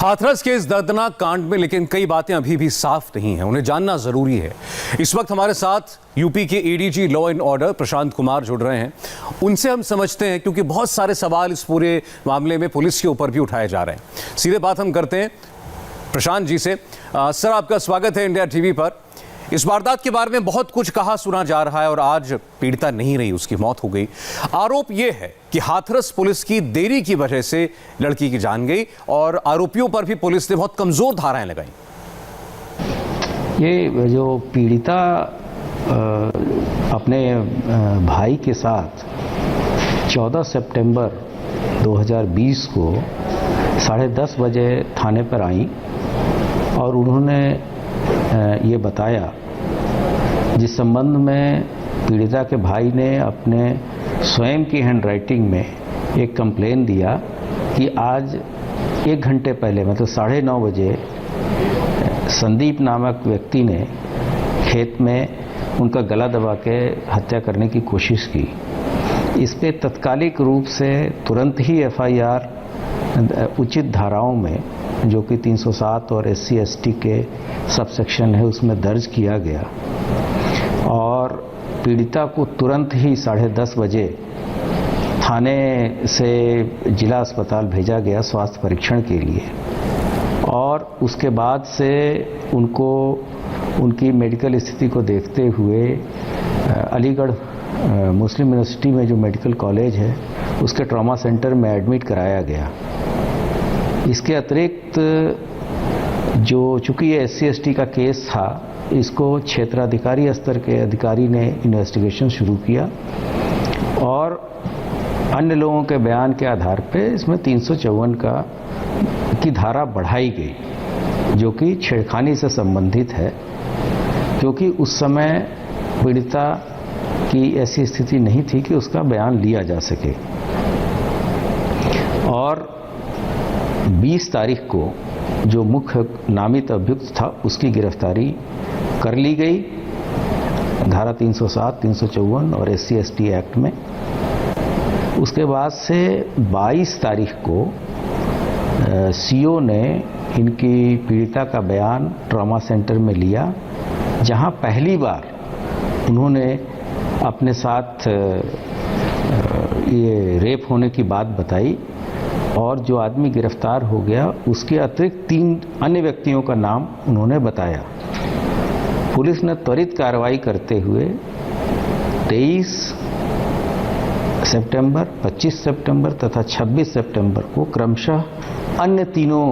हाथरस के इस दर्दनाक कांड में लेकिन कई बातें अभी भी साफ नहीं हैं, उन्हें जानना जरूरी है। इस वक्त हमारे साथ यूपी के ADG law and order Prashant Kumar जुड़ रहे हैं। उनसे हम समझते हैं, क्योंकि बहुत सारे सवाल इस पूरे मामले में पुलिस के ऊपर भी उठाए जा रहे हैं। सीधे बात हम करते हैं प्रशांत जी से। सर, आपका स्वागत है इंडिया टीवी पर। इस वारदात के बारे में बहुत कुछ कहा सुना जा रहा है और आज पीड़िता नहीं रही, उसकी मौत हो गई। आरोप यह है कि हाथरस पुलिस की देरी की वजह से लड़की की जान गई और आरोपियों पर भी पुलिस ने बहुत कमजोर धाराएं लगाई। ये जो पीड़िता अपने भाई के साथ 14 सितंबर 2020 को 10:30 बजे थाने पर आई और उन्होंने ये बताया, जिस संबंध में पीड़िता के भाई ने अपने स्वयं की हैंडराइटिंग में एक कंप्लेन दिया कि आज 1 घंटे पहले मतलब 9:30 बजे संदीप नामक व्यक्ति ने खेत में उनका गला दबा के हत्या करने की कोशिश की। इस पे तत्कालिक रूप से तुरंत ही एफआईआर उचित धाराओं में, जो कि 307 और SC/ST के सबसेक्शन है, उसमें दर्ज किया गया और पीड़िता को तुरंत ही 10:30 बजे थाने से जिला अस्पताल भेजा गया स्वास्थ्य परीक्षण के लिए। और उसके बाद से उनको उनकी मेडिकल स्थिति को देखते हुए अलीगढ़ मुस्लिम यूनिवर्सिटी में जो मेडिकल कॉलेज है उसके ट्रॉमा सेंटर में एडमिट कराया गया। इसके अतिरिक्त जो चूंकि ये SC/ST का केस था, इसको क्षेत्राधिकारी स्तर के अधिकारी ने इन्वेस्टिगेशन शुरू किया और अन्य लोगों के बयान के आधार पे इसमें 354 की धारा बढ़ाई गई, जो कि छेड़खानी से संबंधित है, क्योंकि उस समय पीड़िता की ऐसी स्थिति नहीं थी कि उसका बयान लिया जा सके। और 20 तारीख को जो मुख्य नामित अभियुक्त था उसकी गिरफ्तारी कर ली गई धारा 307, 354 और SC/ST एक्ट में। उसके बाद से 22 तारीख को CO ने इनकी पीड़िता का बयान ट्रॉमा सेंटर में लिया, जहां पहली बार उन्होंने अपने साथ ये रेप होने की बात बताई और जो आदमी गिरफ्तार हो गया उसके अतिरिक्त 3 अन्य व्यक्तियों का नाम उन्होंने बताया। पुलिस ने त्वरित कार्रवाई करते हुए 23 सितंबर, 25 सितंबर तथा 26 सितंबर को क्रमशः अन्य तीनों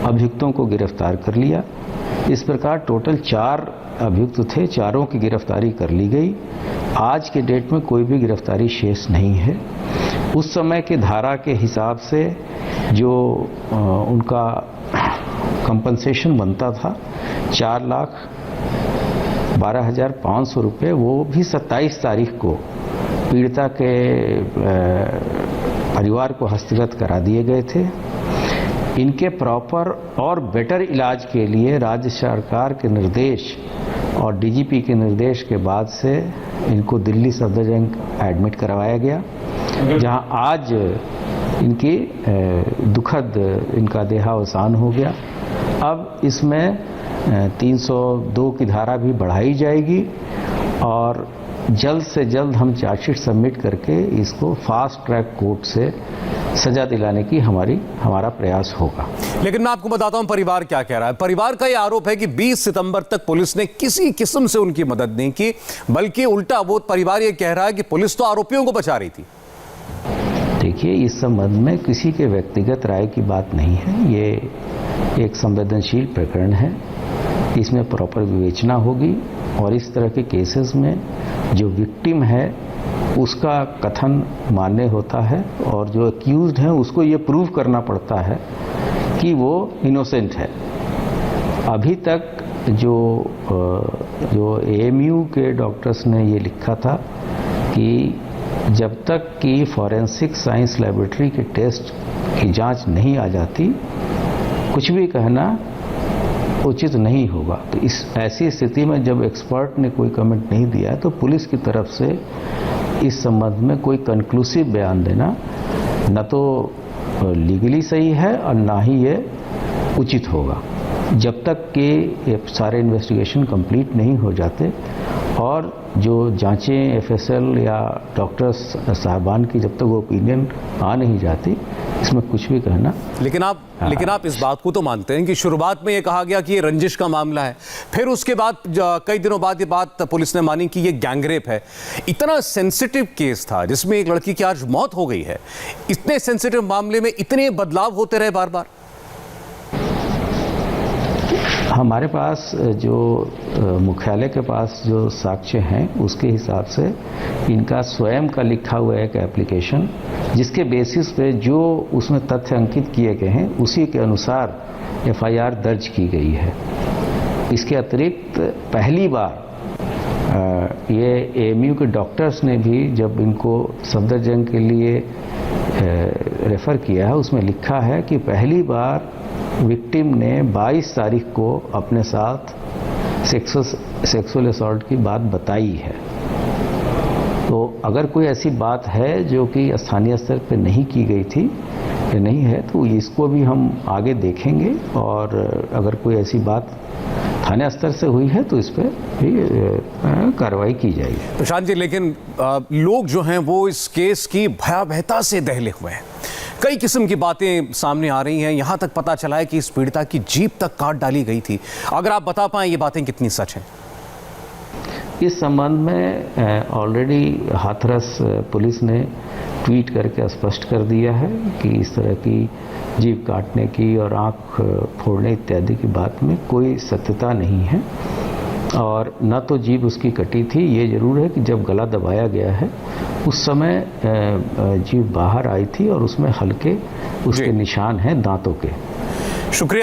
अभियुक्तों को गिरफ्तार कर लिया। इस प्रकार टोटल 4 अभियुक्त थे, चारों की गिरफ्तारी कर ली गई। आज के डेट में कोई भी गिरफ्तारी शेष नहीं है। उस समय के धारा के हिसाब से जो उनका कंपनसेशन बनता था 4,12,500 रुपये, वो भी 27 तारीख को पीड़िता के परिवार को हस्तगत करा दिए गए थे। इनके प्रॉपर और बेटर इलाज के लिए राज्य सरकार के निर्देश और DGP के निर्देश के बाद से इनको दिल्ली सफदरजंग एडमिट करवाया गया, जहां आज इनकी दुखद इनका देहावसान हो गया। अब इसमें 302 की धारा भी बढ़ाई जाएगी और जल्द से जल्द हम चार्जशीट सबमिट करके इसको फास्ट ट्रैक कोर्ट से सजा दिलाने की हमारा प्रयास होगा। लेकिन मैं आपको बताता हूं परिवार क्या कह रहा है। परिवार का यह आरोप है कि 20 सितंबर तक पुलिस ने किसी किस्म से उनकी मदद नहीं की, बल्कि उल्टा वो परिवार ये कह रहा है कि पुलिस तो आरोपियों को बचा रही थी। देखिए, इस संबंध में किसी के व्यक्तिगत राय की बात नहीं है। ये एक संवेदनशील प्रकरण है, इसमें प्रॉपर विवेचना होगी और इस तरह के केसेस में जो विक्टिम है उसका कथन मान्य होता है और जो एक्यूज्ड है उसको ये प्रूव करना पड़ता है कि वो इनोसेंट है। अभी तक जो AMU के डॉक्टर्स ने ये लिखा था कि जब तक कि फॉरेंसिक साइंस लैबोरेटरी के टेस्ट की जांच नहीं आ जाती, कुछ भी कहना उचित नहीं होगा। तो इस ऐसी स्थिति में जब एक्सपर्ट ने कोई कमेंट नहीं दिया है तो पुलिस की तरफ से इस संबंध में कोई कंक्लूसिव बयान देना न तो लीगली सही है और ना ही ये उचित होगा। जब तक कि ये सारे इन्वेस्टिगेशन कंप्लीट नहीं हो जाते और जो जांचें एफएसएल या डॉक्टर्स साहबान की जब तक वो ओपिनियन आ नहीं जाती, इसमें कुछ भी कहना। लेकिन आप इस बात को तो मानते हैं कि शुरुआत में ये कहा गया कि ये रंजिश का मामला है, फिर उसके बाद कई दिनों बाद ये बात पुलिस ने मानी कि ये गैंगरेप है। इतना सेंसिटिव केस था जिसमें एक लड़की की आज मौत हो गई है, इतने सेंसिटिव मामले में इतने बदलाव होते रहे बार बार। हमारे पास जो मुख्यालय के पास जो साक्ष्य हैं उसके हिसाब से इनका स्वयं का लिखा हुआ एक एप्लीकेशन, जिसके बेसिस पे जो उसमें तथ्य अंकित किए गए हैं उसी के अनुसार एफआईआर दर्ज की गई है। इसके अतिरिक्त पहली बार ये एएमयू के डॉक्टर्स ने भी जब इनको सफदरजंग के लिए रेफर किया है, उसमें लिखा है कि पहली बार विक्टिम ने 22 तारीख को अपने साथ सेक्सुअल असॉल्ट की बात बताई है। तो अगर कोई ऐसी बात है जो कि स्थानीय स्तर पर नहीं की गई थी या नहीं है, तो इसको भी हम आगे देखेंगे और अगर कोई ऐसी बात थाने स्तर से हुई है तो इस पर भी कार्रवाई की जाएगी। प्रशांत जी, लेकिन लोग जो हैं वो इस केस की भयावहता से दहले हुए हैं। कई किस्म की बातें सामने आ रही हैं। यहाँ तक पता चला है कि इस पीड़िता की जीभ तक काट डाली गई थी। अगर आप बता पाएं ये बातें कितनी सच हैं? इस संबंध में ऑलरेडी हाथरस पुलिस ने ट्वीट करके स्पष्ट कर दिया है कि इस तरह की जीभ काटने की और आंख फोड़ने इत्यादि की बात में कोई सत्यता नहीं है। और न तो जीभ उसकी कटी थी, ये जरूर है कि जब गला दबाया गया है उस समय जीभ बाहर आई थी और उसमें हल्के उसके निशान हैं दांतों के। शुक्रिया।